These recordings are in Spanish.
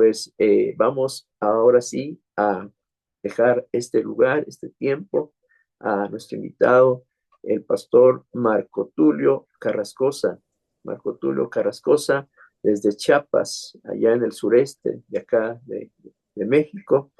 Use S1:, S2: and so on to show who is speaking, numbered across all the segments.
S1: pues vamos ahora sí a dejar este lugar, este tiempo, a nuestro invitado, el pastor Marco Tulio Carrascosa. Marco Tulio Carrascosa, desde Chiapas, allá en el sureste de acá de México.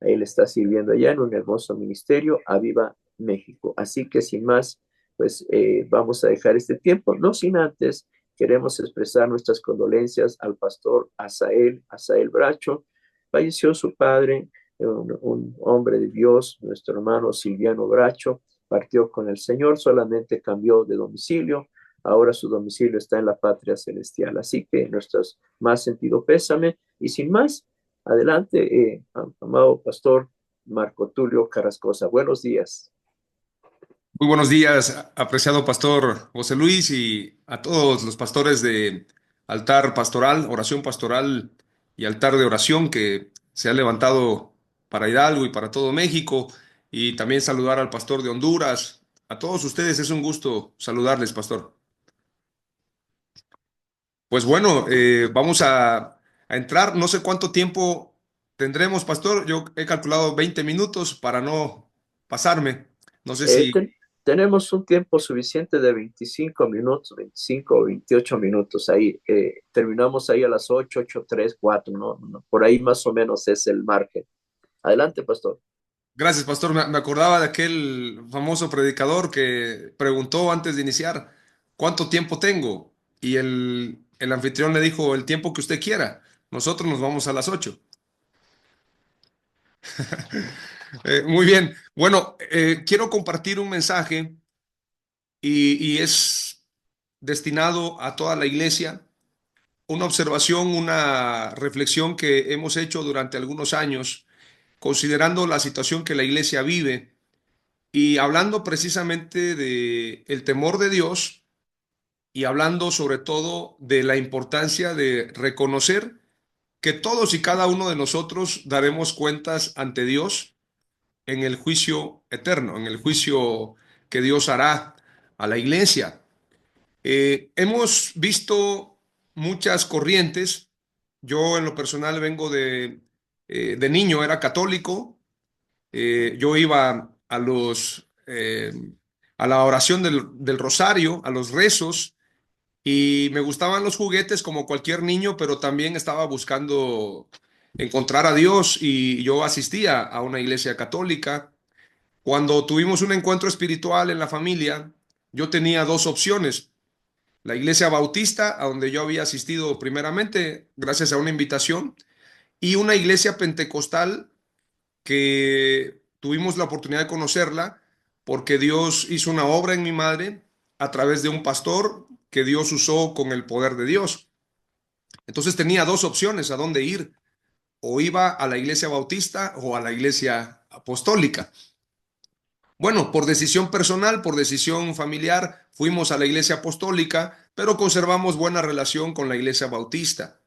S1: Él está sirviendo allá en un hermoso ministerio, Aviva México. Así que sin más, pues vamos a dejar este tiempo, no sin antes queremos expresar nuestras condolencias al pastor Asael Bracho. Falleció su padre, un hombre de Dios, nuestro hermano Silviano Bracho, partió con el Señor, solamente cambió de domicilio. Ahora su domicilio está en la patria celestial. Así que nuestros más sentido pésame. Y sin más, adelante, amado pastor Marco Tulio Carrascosa. Buenos días.
S2: Muy buenos días, apreciado pastor José Luis, y a todos los pastores de altar pastoral, oración pastoral y altar de oración que se ha levantado para Hidalgo y para todo México, y también saludar al pastor de Honduras. A todos ustedes es un gusto saludarles, pastor. Pues bueno, vamos a entrar. No sé cuánto tiempo tendremos, pastor. Yo he calculado 20 minutos para no pasarme. No sé
S1: Eh,
S2: si...
S1: ten- Tenemos un tiempo suficiente de 25 minutos, 25 o 28 minutos ahí. Terminamos ahí a las 8, 8, 3, 4, ¿no? Por ahí más o menos es el margen. Adelante, pastor.
S2: Gracias, pastor. Me acordaba de aquel famoso predicador que preguntó antes de iniciar, ¿cuánto tiempo tengo? Y el anfitrión le dijo, el tiempo que usted quiera. Nosotros nos vamos a las 8. Muy bien. Bueno, quiero compartir un mensaje y es destinado a toda la iglesia. Una observación, una reflexión que hemos hecho durante algunos años, considerando la situación que la iglesia vive. Y hablando precisamente de el temor de Dios y hablando sobre todo de la importancia de reconocer que todos y cada uno de nosotros daremos cuentas ante Dios en el juicio eterno, en el juicio que Dios hará a la iglesia. Hemos visto muchas corrientes. Yo en lo personal vengo de niño, era católico. Yo iba a la oración del rosario, a los rezos, y me gustaban los juguetes como cualquier niño, pero también estaba buscando encontrar a Dios, y yo asistía a una iglesia católica. Cuando tuvimos un encuentro espiritual en la familia, yo tenía dos opciones: la iglesia bautista, a donde yo había asistido primeramente gracias a una invitación, y una iglesia pentecostal que tuvimos la oportunidad de conocerla porque Dios hizo una obra en mi madre a través de un pastor que Dios usó con el poder de Dios. Entonces tenía dos opciones a dónde ir: o iba a la iglesia bautista o a la iglesia apostólica. Bueno, por decisión personal, por decisión familiar, fuimos a la iglesia apostólica, pero conservamos buena relación con la iglesia bautista.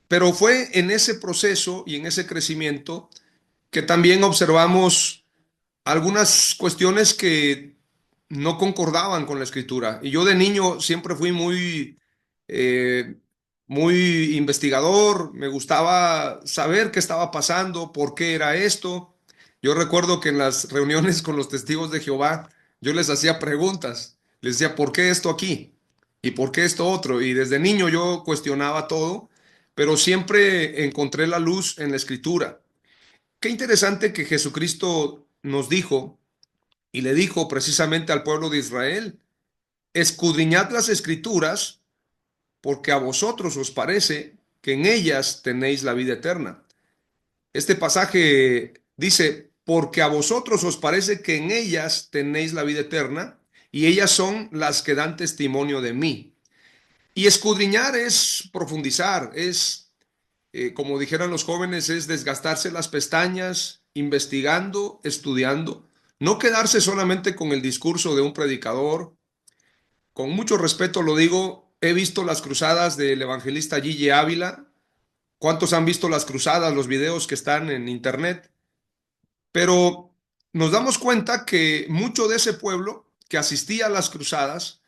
S2: Pero fue en ese proceso y en ese crecimiento que también observamos algunas cuestiones que no concordaban con la escritura. Y yo de niño siempre fui eh, muy investigador, me gustaba saber qué estaba pasando, por qué era esto. Yo recuerdo que en las reuniones con los testigos de Jehová, yo les hacía preguntas, les decía, ¿por qué esto aquí? ¿Y por qué esto otro? Y desde niño yo cuestionaba todo, pero siempre encontré la luz en la escritura. Qué interesante que Jesucristo nos dijo y le dijo precisamente al pueblo de Israel: escudriñad las escrituras, porque a vosotros os parece que en ellas tenéis la vida eterna. Este pasaje dice, porque a vosotros os parece que en ellas tenéis la vida eterna, y ellas son las que dan testimonio de mí. Y escudriñar es profundizar, como dijeran los jóvenes, es desgastarse las pestañas, investigando, estudiando, no quedarse solamente con el discurso de un predicador. Con mucho respeto lo digo, he visto las cruzadas del evangelista Gille Ávila. ¿Cuántos han visto las cruzadas, los videos que están en internet? Pero nos damos cuenta que mucho de ese pueblo que asistía a las cruzadas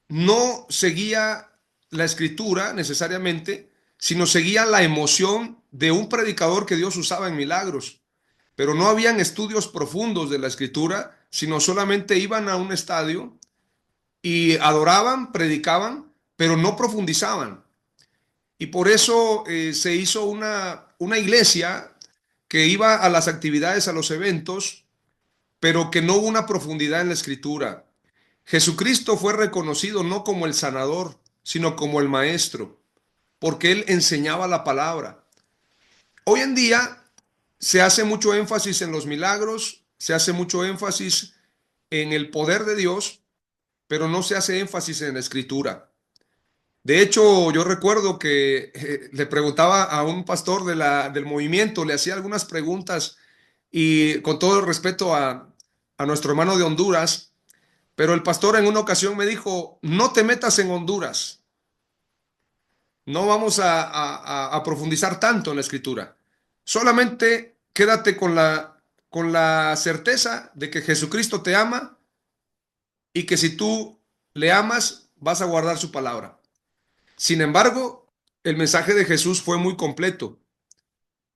S2: no seguía la escritura necesariamente, sino seguían la emoción de un predicador que Dios usaba en milagros. Pero no habían estudios profundos de la escritura, sino solamente iban a un estadio y adoraban, predicaban, pero no profundizaban. Y por eso se hizo una iglesia que iba a las actividades, a los eventos, pero que no hubo una profundidad en la escritura. Jesucristo fue reconocido no como el sanador, sino como el maestro, porque él enseñaba la palabra. Hoy en día se hace mucho énfasis en los milagros, se hace mucho énfasis en el poder de Dios, pero no se hace énfasis en la escritura. De hecho, yo recuerdo que le preguntaba a un pastor del movimiento, le hacía algunas preguntas y con todo el respeto a nuestro hermano de Honduras, pero el pastor en una ocasión me dijo, no te metas en Honduras, no vamos a profundizar tanto en la escritura, solamente quédate con la certeza de que Jesucristo te ama y que si tú le amas, vas a guardar su palabra. Sin embargo, el mensaje de Jesús fue muy completo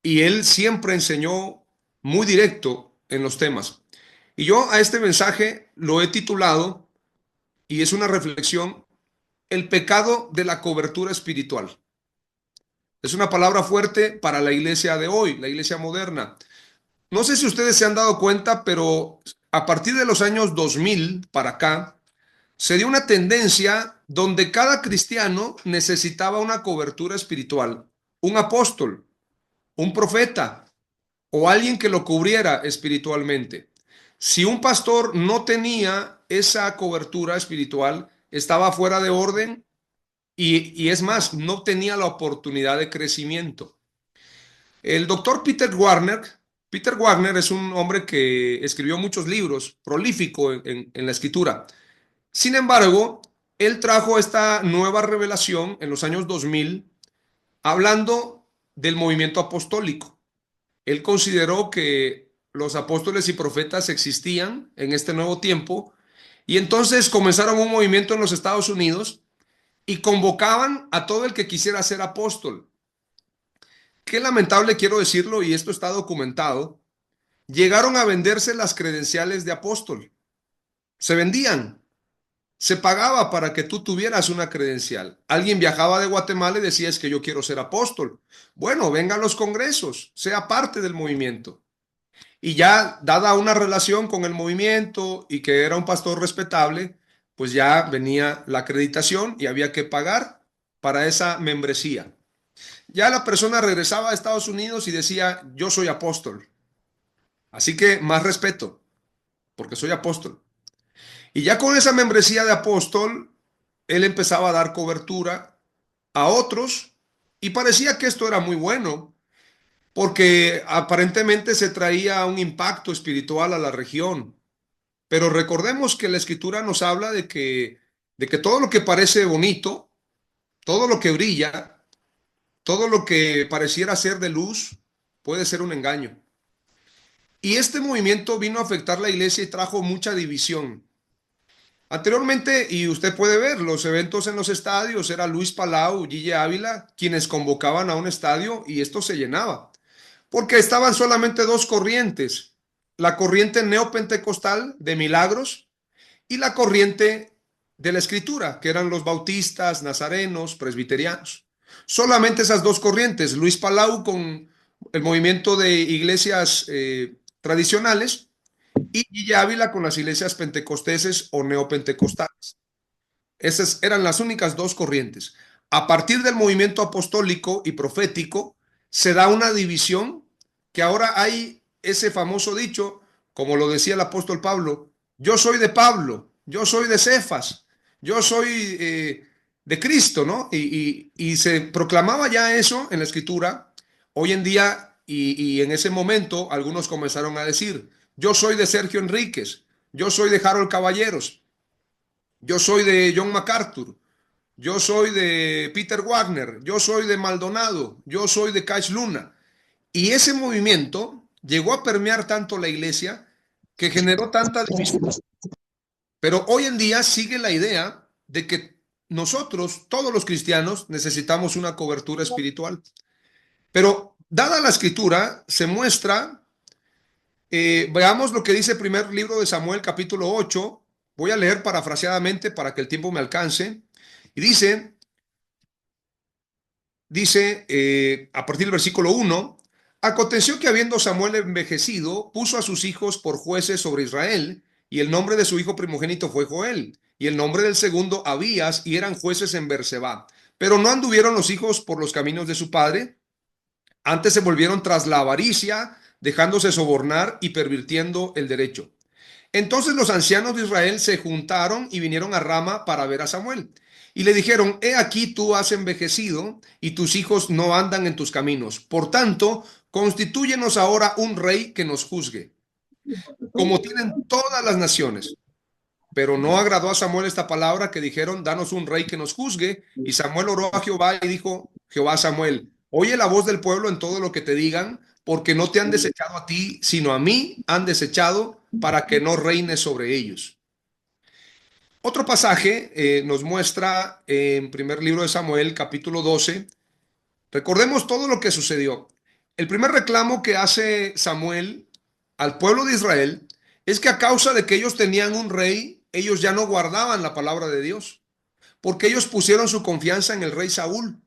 S2: y él siempre enseñó muy directo en los temas. Y yo a este mensaje lo he titulado, y es una reflexión, el pecado de la cobertura espiritual. Es una palabra fuerte para la iglesia de hoy, la iglesia moderna. No sé si ustedes se han dado cuenta, pero a partir de los años 2000 para acá, se dio una tendencia donde cada cristiano necesitaba una cobertura espiritual, un apóstol, un profeta o alguien que lo cubriera espiritualmente. Si un pastor no tenía esa cobertura espiritual, estaba fuera de orden y es más, no tenía la oportunidad de crecimiento. El doctor Peter Wagner es un hombre que escribió muchos libros, prolífico en la escritura. Sin embargo, él trajo esta nueva revelación en los años 2000, hablando del movimiento apostólico. Él consideró que los apóstoles y profetas existían en este nuevo tiempo y entonces comenzaron un movimiento en los Estados Unidos y convocaban a todo el que quisiera ser apóstol. Qué lamentable, quiero decirlo, y esto está documentado, llegaron a venderse las credenciales de apóstol. Se vendían. Se pagaba para que tú tuvieras una credencial. Alguien viajaba de Guatemala y decía, es que yo quiero ser apóstol. Bueno, venga a los congresos, sea parte del movimiento. Y ya dada una relación con el movimiento y que era un pastor respetable, pues ya venía la acreditación y había que pagar para esa membresía. Ya la persona regresaba a Estados Unidos y decía, yo soy apóstol. Así que más respeto, porque soy apóstol. Y ya con esa membresía de apóstol, él empezaba a dar cobertura a otros y parecía que esto era muy bueno, porque aparentemente se traía un impacto espiritual a la región. Pero recordemos que la escritura nos habla de que todo lo que parece bonito, todo lo que brilla, todo lo que pareciera ser de luz, puede ser un engaño. Y este movimiento vino a afectar la iglesia y trajo mucha división. Anteriormente, y usted puede ver, los eventos en los estadios, era Luis Palau, Gille Ávila, quienes convocaban a un estadio y esto se llenaba, porque estaban solamente dos corrientes, la corriente neopentecostal de milagros y la corriente de la escritura, que eran los bautistas, nazarenos, presbiterianos. Solamente esas dos corrientes, Luis Palau con el movimiento de iglesias tradicionales y Guille Ávila con las iglesias pentecosteses o neopentecostales. Esas eran las únicas dos corrientes. A partir del movimiento apostólico y profético se da una división que ahora hay ese famoso dicho, como lo decía el apóstol Pablo, yo soy de Pablo, yo soy de Cefas, yo soy de Cristo, ¿no? Y se proclamaba ya eso en la escritura. Hoy en día y en ese momento algunos comenzaron a decir, yo soy de Sergio Enríquez, yo soy de Harold Caballeros, yo soy de John MacArthur, yo soy de Peter Wagner, yo soy de Maldonado, yo soy de Cash Luna. Y ese movimiento llegó a permear tanto la iglesia que generó tanta división. Pero hoy en día sigue la idea de que nosotros, todos los cristianos, necesitamos una cobertura espiritual. Pero dada la escritura, se muestra, veamos lo que dice el primer libro de Samuel, capítulo 8. Voy a leer parafraseadamente para que el tiempo me alcance. Y dice a partir del versículo 1, aconteció que habiendo Samuel envejecido, puso a sus hijos por jueces sobre Israel, y el nombre de su hijo primogénito fue Joel, y el nombre del segundo Abías, y eran jueces en Berseba. Pero no anduvieron los hijos por los caminos de su padre, antes se volvieron tras la avaricia, dejándose sobornar y pervirtiendo el derecho. Entonces los ancianos de Israel se juntaron y vinieron a Rama para ver a Samuel. Y le dijeron, he aquí tú has envejecido y tus hijos no andan en tus caminos. Por tanto, constitúyenos ahora un rey que nos juzgue, como tienen todas las naciones. Pero no agradó a Samuel esta palabra que dijeron, danos un rey que nos juzgue. Y Samuel oró a Jehová y dijo, Jehová a Samuel, oye la voz del pueblo en todo lo que te digan, porque no te han desechado a ti, sino a mí han desechado para que no reines sobre ellos. Otro pasaje nos muestra en primer libro de Samuel, capítulo 12. Recordemos todo lo que sucedió. El primer reclamo que hace Samuel al pueblo de Israel es que a causa de que ellos tenían un rey, ellos ya no guardaban la palabra de Dios, porque ellos pusieron su confianza en el rey Saúl.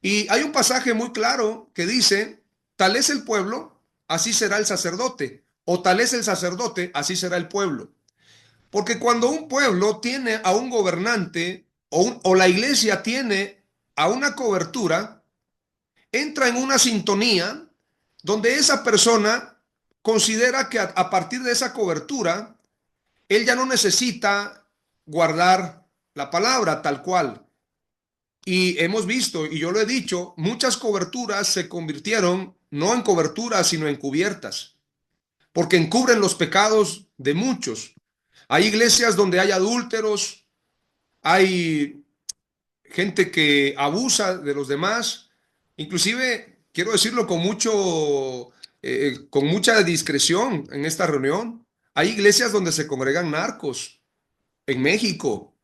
S2: Y hay un pasaje muy claro que dice, tal es el pueblo, así será el sacerdote, o tal es el sacerdote, así será el pueblo. Porque cuando un pueblo tiene a un gobernante o la iglesia tiene a una cobertura, entra en una sintonía donde esa persona considera que a partir de esa cobertura, él ya no necesita guardar la palabra tal cual. Y hemos visto, y yo lo he dicho, muchas coberturas se convirtieron no en coberturas, sino en cubiertas, porque encubren los pecados de muchos. Hay iglesias donde hay adúlteros, hay gente que abusa de los demás, inclusive quiero decirlo con mucha discreción en esta reunión. Hay iglesias donde se congregan narcos en México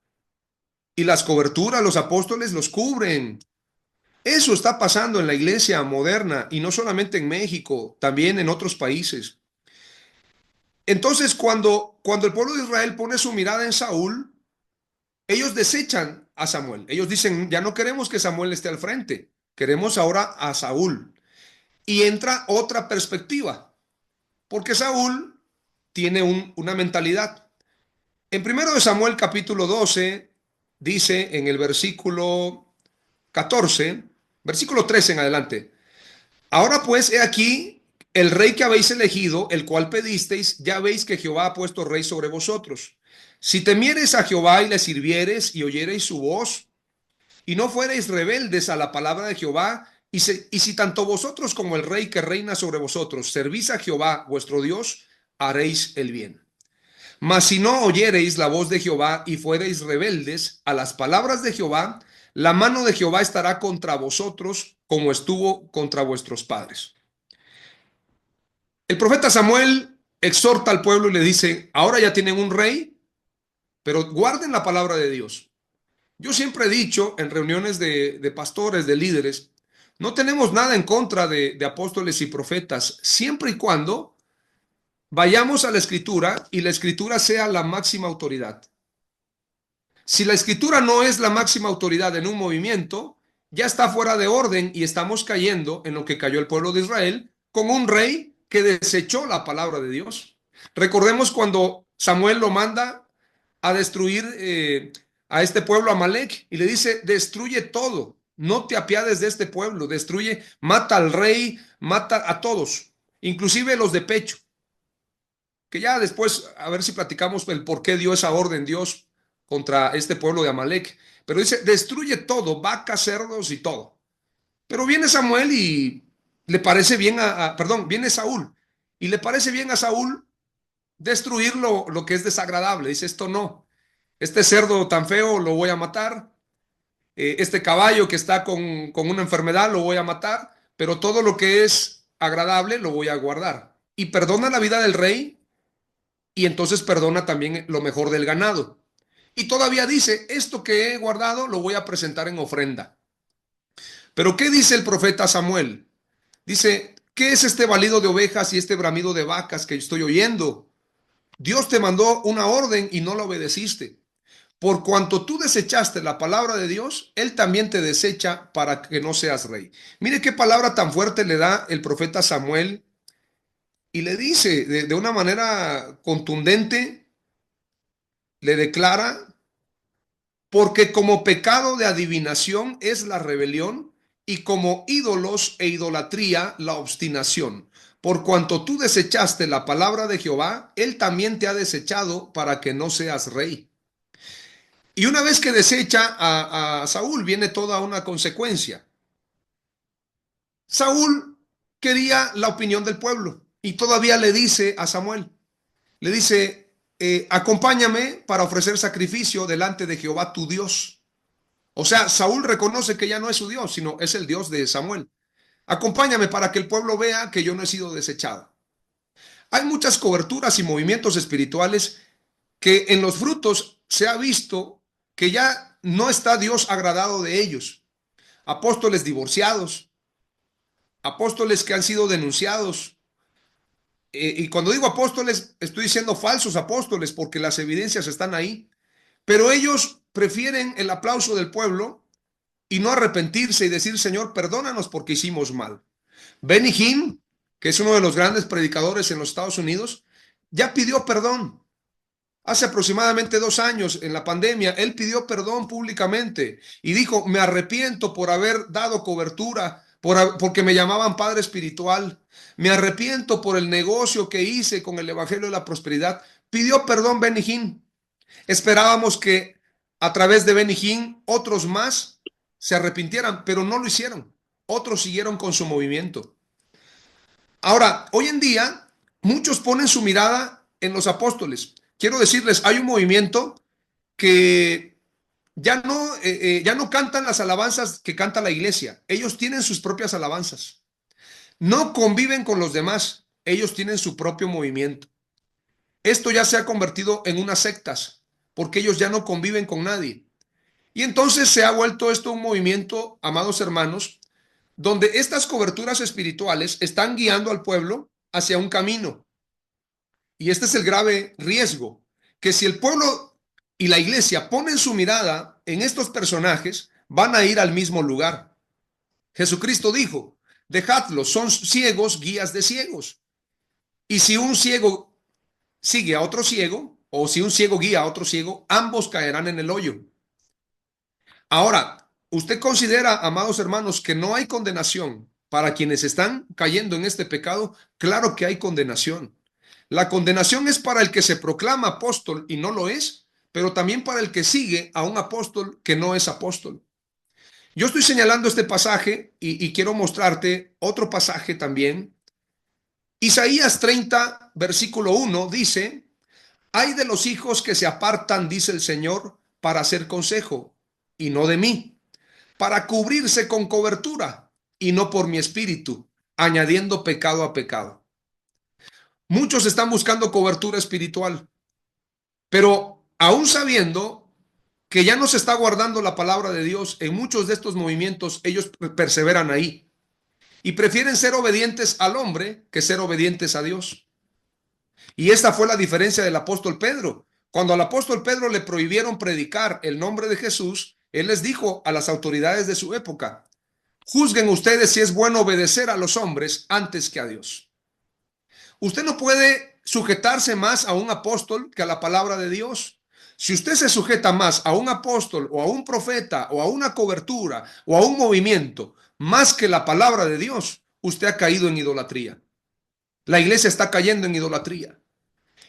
S2: y las coberturas, los apóstoles los cubren. Eso está pasando en la iglesia moderna y no solamente en México, también en otros países. Entonces, cuando el pueblo de Israel pone su mirada en Saúl, ellos desechan a Samuel. Ellos dicen, ya no queremos que Samuel esté al frente, queremos ahora a Saúl. Y entra otra perspectiva, porque Saúl tiene una mentalidad. En primero de Samuel capítulo 12 dice en el versículo 14, versículo 13 en adelante, ahora pues he aquí el rey que habéis elegido, el cual pedisteis, ya veis que Jehová ha puesto rey sobre vosotros. Si temiereis a Jehová y le sirviereis y oyereis su voz, y no fuereis rebeldes a la palabra de Jehová, y si tanto vosotros como el rey que reina sobre vosotros servís a Jehová vuestro Dios, haréis el bien. Mas si no oyereis la voz de Jehová y fuereis rebeldes a las palabras de Jehová, la mano de Jehová estará contra vosotros como estuvo contra vuestros padres. El profeta Samuel exhorta al pueblo y le dice, ahora ya tienen un rey, pero guarden la palabra de Dios. Yo siempre he dicho en reuniones de pastores, de líderes, no tenemos nada en contra de apóstoles y profetas, siempre y cuando vayamos a la escritura y la escritura sea la máxima autoridad. Si la escritura no es la máxima autoridad en un movimiento, ya está fuera de orden y estamos cayendo en lo que cayó el pueblo de Israel con un rey que desechó la palabra de Dios. Recordemos cuando Samuel lo manda a destruir a este pueblo Amalek y le dice, destruye todo, no te apiades de este pueblo, destruye, mata al rey, mata a todos, inclusive los de pecho, que ya después a ver si platicamos el por qué dio esa orden Dios contra este pueblo de Amalek, pero dice, destruye todo, vacas, cerdos y todo. Pero viene Samuel y le parece bien viene Saúl y le parece bien a Saúl destruir lo que es desagradable. Dice, esto no, este cerdo tan feo lo voy a matar, este caballo que está con una enfermedad lo voy a matar, pero todo lo que es agradable lo voy a guardar. Y perdona la vida del rey y entonces perdona también lo mejor del ganado. Y todavía dice, esto que he guardado lo voy a presentar en ofrenda. Pero ¿qué dice el profeta Samuel? Dice, ¿qué es este balido de ovejas y este bramido de vacas que estoy oyendo? Dios te mandó una orden y no la obedeciste. Por cuanto tú desechaste la palabra de Dios, Él también te desecha para que no seas rey. Mire qué palabra tan fuerte le da el profeta Samuel y le dice de una manera contundente, le declara, porque como pecado de adivinación es la rebelión y como ídolos e idolatría la obstinación. Por cuanto tú desechaste la palabra de Jehová, Él también te ha desechado para que no seas rey. Y una vez que desecha a Saúl, viene toda una consecuencia. Saúl quería la opinión del pueblo y todavía le dice a Samuel, le dice, acompáñame para ofrecer sacrificio delante de Jehová tu Dios. O sea, Saúl reconoce que ya no es su Dios, sino es el Dios de Samuel. Acompáñame para que el pueblo vea que yo no he sido desechado. Hay muchas coberturas y movimientos espirituales que en los frutos se ha visto que ya no está Dios agradado de ellos. Apóstoles divorciados, apóstoles que han sido denunciados. Y cuando digo apóstoles, estoy diciendo falsos apóstoles porque las evidencias están ahí. Pero ellos prefieren el aplauso del pueblo y no arrepentirse y decir, Señor, perdónanos porque hicimos mal. Benny Hinn, que es uno de los grandes predicadores en los Estados Unidos, ya pidió perdón. Hace aproximadamente 2 años, en la pandemia, él pidió perdón públicamente y dijo, me arrepiento por haber dado cobertura, porque me llamaban padre espiritual. Me arrepiento por el negocio que hice con el Evangelio de la Prosperidad. Pidió perdón Benny Hinn. Esperábamos que a través de Benny Hinn otros más se arrepintieran, pero no lo hicieron. Otros siguieron con su movimiento. Ahora, hoy en día, muchos ponen su mirada en los apóstoles. Quiero decirles, hay un movimiento que ya no cantan las alabanzas que canta la iglesia. Ellos tienen sus propias alabanzas. No conviven con los demás. Ellos tienen su propio movimiento. Esto ya se ha convertido en unas sectas, porque ellos ya no conviven con nadie. Y entonces se ha vuelto esto un movimiento, amados hermanos, donde estas coberturas espirituales están guiando al pueblo hacia un camino. Y este es el grave riesgo, que si el pueblo y la iglesia ponen su mirada en estos personajes, van a ir al mismo lugar. Jesucristo dijo, dejadlos, son ciegos, guías de ciegos. Y si un ciego sigue a otro ciego, o si un ciego guía a otro ciego, ambos caerán en el hoyo. Ahora, ¿usted considera, amados hermanos, que no hay condenación para quienes están cayendo en este pecado? Claro que hay condenación. La condenación es para el que se proclama apóstol y no lo es, pero también para el que sigue a un apóstol que no es apóstol. Yo estoy señalando este pasaje y quiero mostrarte otro pasaje también. Isaías 30, versículo 1 dice, hay de los hijos que se apartan, dice el Señor, para hacer consejo, y no de mí, para cubrirse con cobertura, y no por mi espíritu, añadiendo pecado a pecado. Muchos están buscando cobertura espiritual, pero aún sabiendo que ya no se está guardando la palabra de Dios, en muchos de estos movimientos ellos perseveran ahí y prefieren ser obedientes al hombre que ser obedientes a Dios. Y esta fue la diferencia del apóstol Pedro. Cuando al apóstol Pedro le prohibieron predicar el nombre de Jesús, él les dijo a las autoridades de su época, juzguen ustedes si es bueno obedecer a los hombres antes que a Dios. Usted no puede sujetarse más a un apóstol que a la palabra de Dios. Si usted se sujeta más a un apóstol o a un profeta o a una cobertura o a un movimiento más que la palabra de Dios, usted ha caído en idolatría. La iglesia está cayendo en idolatría.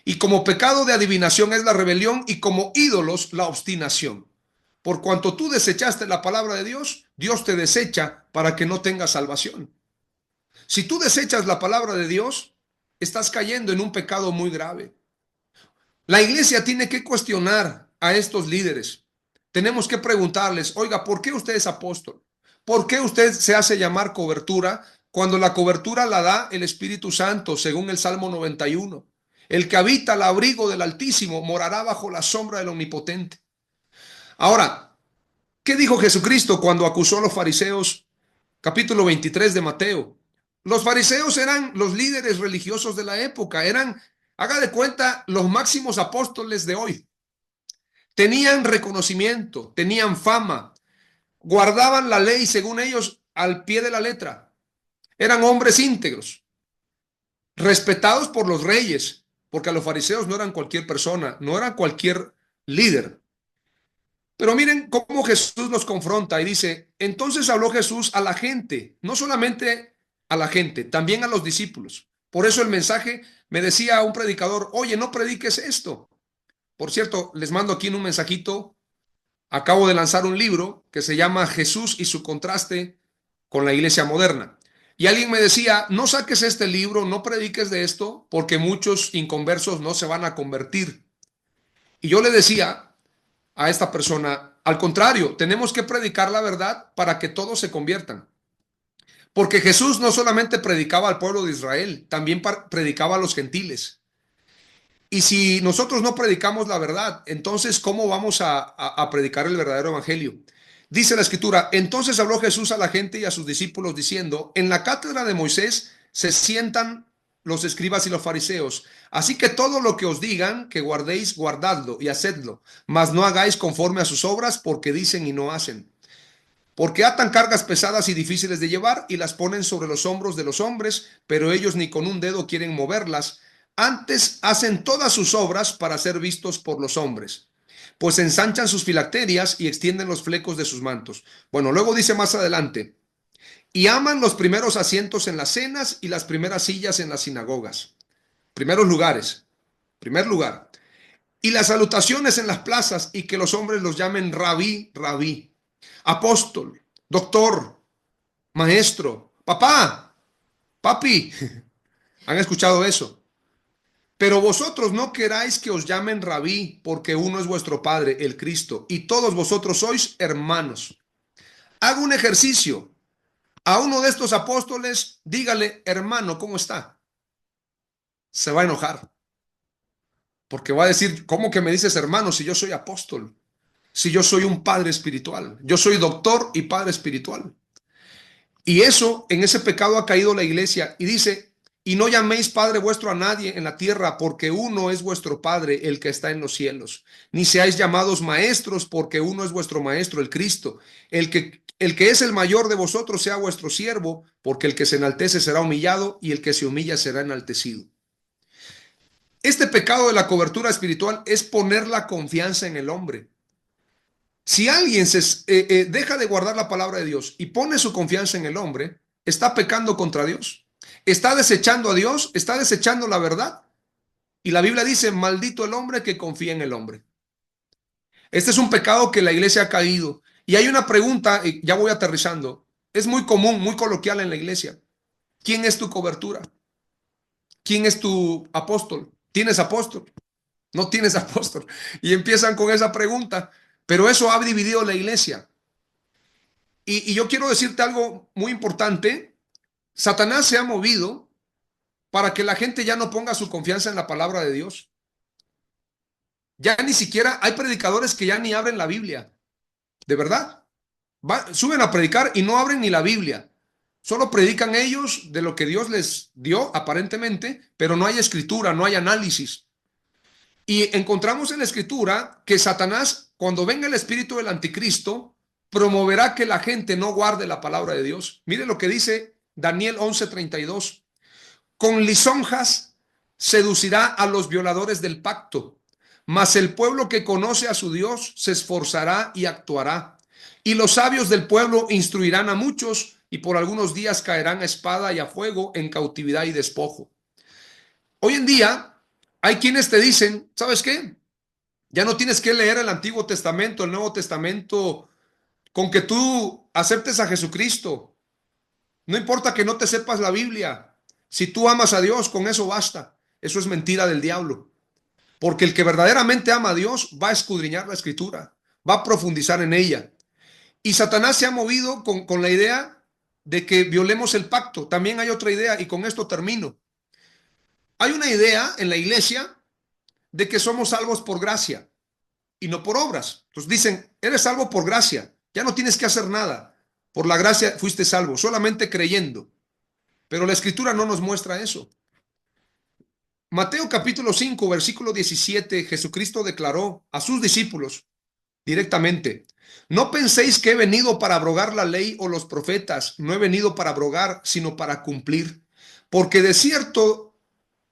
S2: Y como pecado de adivinación es la rebelión y como ídolos la obstinación. Por cuanto tú desechaste la palabra de Dios, Dios te desecha para que no tengas salvación. Si tú desechas la palabra de Dios, estás cayendo en un pecado muy grave. La iglesia tiene que cuestionar a estos líderes. Tenemos que preguntarles, oiga, ¿por qué usted es apóstol? ¿Por qué usted se hace llamar cobertura cuando la cobertura la da el Espíritu Santo, según el Salmo 91? El que habita al abrigo del Altísimo morará bajo la sombra del Omnipotente. Ahora, ¿qué dijo Jesucristo cuando acusó a los fariseos? Capítulo 23 de Mateo. Los fariseos eran los líderes religiosos de la época, eran, haga de cuenta, los máximos apóstoles de hoy. Tenían reconocimiento, tenían fama, guardaban la ley según ellos al pie de la letra. Eran hombres íntegros, respetados por los reyes, porque a los fariseos no eran cualquier persona, no eran cualquier líder. Pero miren cómo Jesús nos confronta y dice, entonces habló Jesús a la gente, no solamente a la gente, también a los discípulos. Por eso el mensaje me decía un predicador, oye, no prediques esto. Por cierto, les mando aquí en un mensajito, acabo de lanzar un libro que se llama Jesús y su contraste con la iglesia moderna. Y alguien me decía, no saques este libro, no prediques de esto, porque muchos inconversos no se van a convertir. Y yo le decía a esta persona, al contrario, tenemos que predicar la verdad para que todos se conviertan. Porque Jesús no solamente predicaba al pueblo de Israel, también predicaba a los gentiles. Y si nosotros no predicamos la verdad, entonces, ¿cómo vamos a predicar el verdadero evangelio? Dice la escritura, entonces habló Jesús a la gente y a sus discípulos diciendo, en la cátedra de Moisés se sientan los escribas y los fariseos. Así que todo lo que os digan que guardéis, guardadlo y hacedlo, mas no hagáis conforme a sus obras porque dicen y no hacen. Porque atan cargas pesadas y difíciles de llevar y las ponen sobre los hombros de los hombres, pero ellos ni con un dedo quieren moverlas. Antes hacen todas sus obras para ser vistos por los hombres, pues ensanchan sus filacterias y extienden los flecos de sus mantos. Bueno, luego dice más adelante, y aman los primeros asientos en las cenas y las primeras sillas en las sinagogas. Primeros lugares, primer lugar. Y las salutaciones en las plazas y que los hombres los llamen rabí, rabí, apóstol, doctor, maestro, papá, papi. ¿Han escuchado eso? Pero vosotros no queráis que os llamen rabí, porque uno es vuestro Padre, el Cristo, y todos vosotros sois hermanos. Hago un ejercicio. A uno de estos apóstoles, dígale, hermano, ¿cómo está? Se va a enojar, porque va a decir, ¿cómo que me dices hermano si yo soy apóstol? Si yo soy un padre espiritual, yo soy doctor y padre espiritual. Y eso, en ese pecado ha caído la iglesia y dice, y no llaméis Padre vuestro a nadie en la tierra, porque uno es vuestro Padre, el que está en los cielos. Ni seáis llamados maestros, porque uno es vuestro Maestro, el Cristo. El que es el mayor de vosotros sea vuestro siervo, porque el que se enaltece será humillado y el que se humilla será enaltecido. Este pecado de la cobertura espiritual es poner la confianza en el hombre. Si alguien deja de guardar la palabra de Dios y pone su confianza en el hombre, está pecando contra Dios. Está desechando a Dios, está desechando la verdad. Y la Biblia dice, maldito el hombre que confía en el hombre. Este es un pecado que la iglesia ha caído. Y hay una pregunta, ya voy aterrizando. Es muy común, muy coloquial en la iglesia. ¿Quién es tu cobertura? ¿Quién es tu apóstol? ¿Tienes apóstol? No tienes apóstol. Y empiezan con esa pregunta. Pero eso ha dividido la iglesia. Y yo quiero decirte algo muy importante. Satanás se ha movido para que la gente ya no ponga su confianza en la palabra de Dios. Ya ni siquiera hay predicadores que ya ni abren la Biblia. De verdad. Suben a predicar y no abren ni la Biblia. Solo predican ellos de lo que Dios les dio aparentemente, pero no hay escritura, no hay análisis. Y encontramos en la escritura que Satanás, cuando venga el espíritu del anticristo, promoverá que la gente no guarde la palabra de Dios. Mire lo que dice Daniel 11:32. Con lisonjas seducirá a los violadores del pacto, mas el pueblo que conoce a su Dios se esforzará y actuará. Y los sabios del pueblo instruirán a muchos y por algunos días caerán a espada y a fuego en cautividad y despojo. Hoy en día hay quienes te dicen, ¿sabes qué? Ya no tienes que leer el Antiguo Testamento, el Nuevo Testamento, con que tú aceptes a Jesucristo. No importa que no te sepas la Biblia. Si tú amas a Dios, con eso basta. Eso es mentira del diablo. Porque el que verdaderamente ama a Dios va a escudriñar la escritura, va a profundizar en ella. Y Satanás se ha movido con la idea de que violemos el pacto. También hay otra idea, y con esto termino. Hay una idea en la iglesia de que somos salvos por gracia. y no por obras. Entonces dicen, eres salvo por gracia, ya no tienes que hacer nada. Por la gracia fuiste salvo, solamente creyendo. Pero la Escritura no nos muestra eso. Mateo capítulo 5, versículo 17, Jesucristo declaró a sus discípulos directamente: no penséis que he venido para abrogar la ley o los profetas, no he venido para abrogar, sino para cumplir. Porque de cierto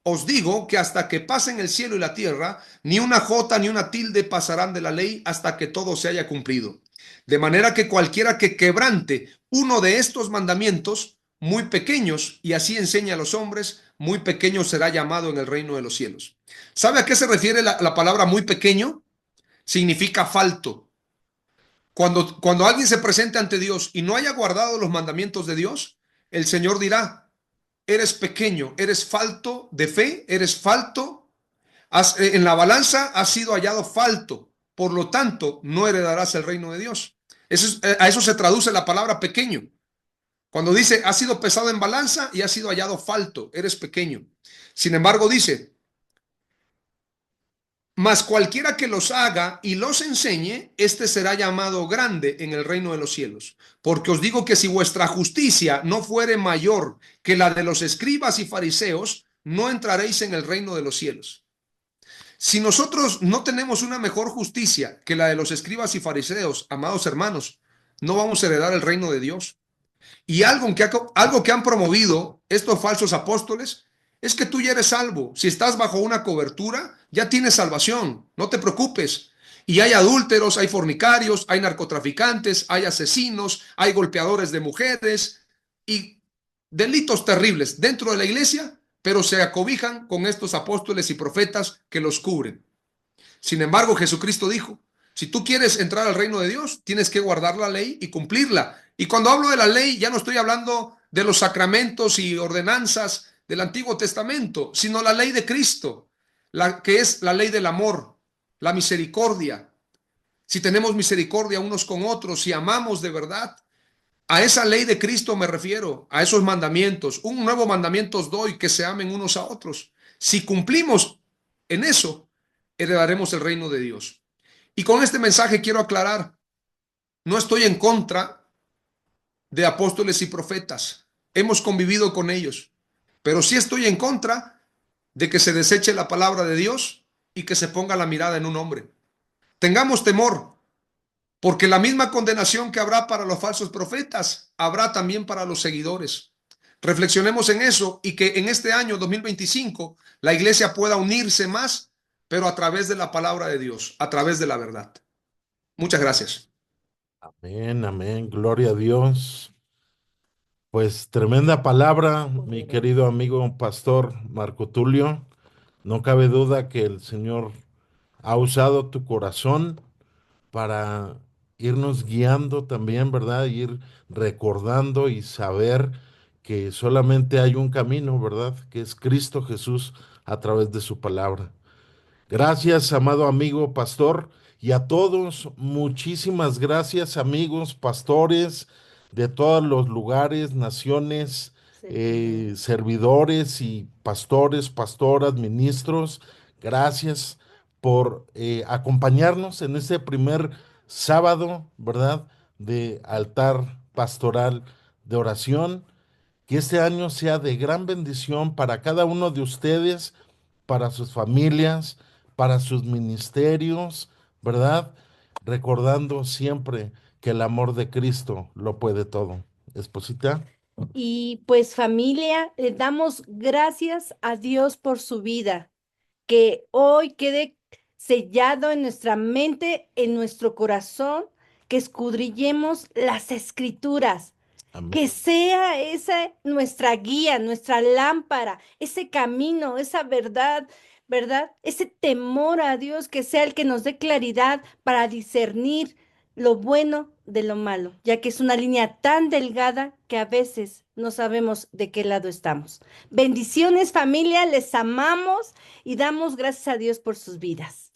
S2: os digo que hasta que pasen el cielo y la tierra, ni una jota ni una tilde pasarán de la ley hasta que todo se haya cumplido. De manera que cualquiera que quebrante uno de estos mandamientos, muy pequeños, y así enseña a los hombres, muy pequeño será llamado en el reino de los cielos. ¿Sabe a qué se refiere la palabra muy pequeño? Significa falto. Cuando alguien se presente ante Dios y no haya guardado los mandamientos de Dios, el Señor dirá: eres pequeño, eres falto de fe, eres falto, en la balanza has sido hallado falto, por lo tanto no heredarás el reino de Dios. A eso se traduce la palabra pequeño. Cuando dice, has sido pesado en balanza y has sido hallado falto, eres pequeño. Sin embargo, dice, mas cualquiera que los haga y los enseñe, este será llamado grande en el reino de los cielos. Porque os digo que si vuestra justicia no fuere mayor que la de los escribas y fariseos, no entraréis en el reino de los cielos. Si nosotros no tenemos una mejor justicia que la de los escribas y fariseos, amados hermanos, no vamos a heredar el reino de Dios. Y algo que han promovido estos falsos apóstoles es que tú ya eres salvo. Si estás bajo una cobertura, ya tienes salvación. No te preocupes. Y hay adúlteros, hay fornicarios, hay narcotraficantes, hay asesinos, hay golpeadores de mujeres y delitos terribles dentro de la iglesia, pero se acobijan con estos apóstoles y profetas que los cubren. Sin embargo, Jesucristo dijo, si tú quieres entrar al reino de Dios, tienes que guardar la ley y cumplirla. Y cuando hablo de la ley, ya no estoy hablando de los sacramentos y ordenanzas del Antiguo Testamento, sino la ley de Cristo, que es la ley del amor, la misericordia. Si tenemos misericordia unos con otros, si amamos de verdad, a esa ley de Cristo me refiero, a esos mandamientos. Un nuevo mandamiento os doy, que se amen unos a otros. Si cumplimos en eso, heredaremos el reino de Dios. Y con este mensaje quiero aclarar, no estoy en contra de apóstoles y profetas. Hemos convivido con ellos, pero sí estoy en contra de que se deseche la palabra de Dios y que se ponga la mirada en un hombre. Tengamos temor, porque la misma condenación que habrá para los falsos profetas, habrá también para los seguidores. Reflexionemos en eso y que en este año 2025 la iglesia pueda unirse más, pero a través de la palabra de Dios, a través de la verdad. Muchas gracias.
S3: Amén, amén, gloria a Dios. Pues tremenda palabra, mi querido amigo pastor Marco Tulio. No cabe duda que el Señor ha usado tu corazón para irnos guiando también, ¿verdad? Ir recordando y saber que solamente hay un camino, ¿verdad? Que es Cristo Jesús a través de su palabra. Gracias, amado amigo pastor, y a todos, muchísimas gracias, amigos pastores de todos los lugares, naciones, servidores y pastores, pastoras, ministros. Gracias por acompañarnos en este primer sábado, ¿verdad? De altar pastoral de oración. Que este año sea de gran bendición para cada uno de ustedes, para sus familias, para sus ministerios, ¿verdad? Recordando siempre que el amor de Cristo lo puede todo. Esposita.
S4: Y pues familia, le damos gracias a Dios por su vida, que hoy quede sellado en nuestra mente, en nuestro corazón, que escudriñemos las escrituras,
S3: Amén.
S4: que sea esa nuestra guía, nuestra lámpara, ese camino, esa verdad, ¿verdad? Ese temor a Dios, que sea el que nos dé claridad para discernir lo bueno de lo malo, ya que es una línea tan delgada que a veces no sabemos de qué lado estamos. Bendiciones familia, les amamos y damos gracias a Dios por sus vidas.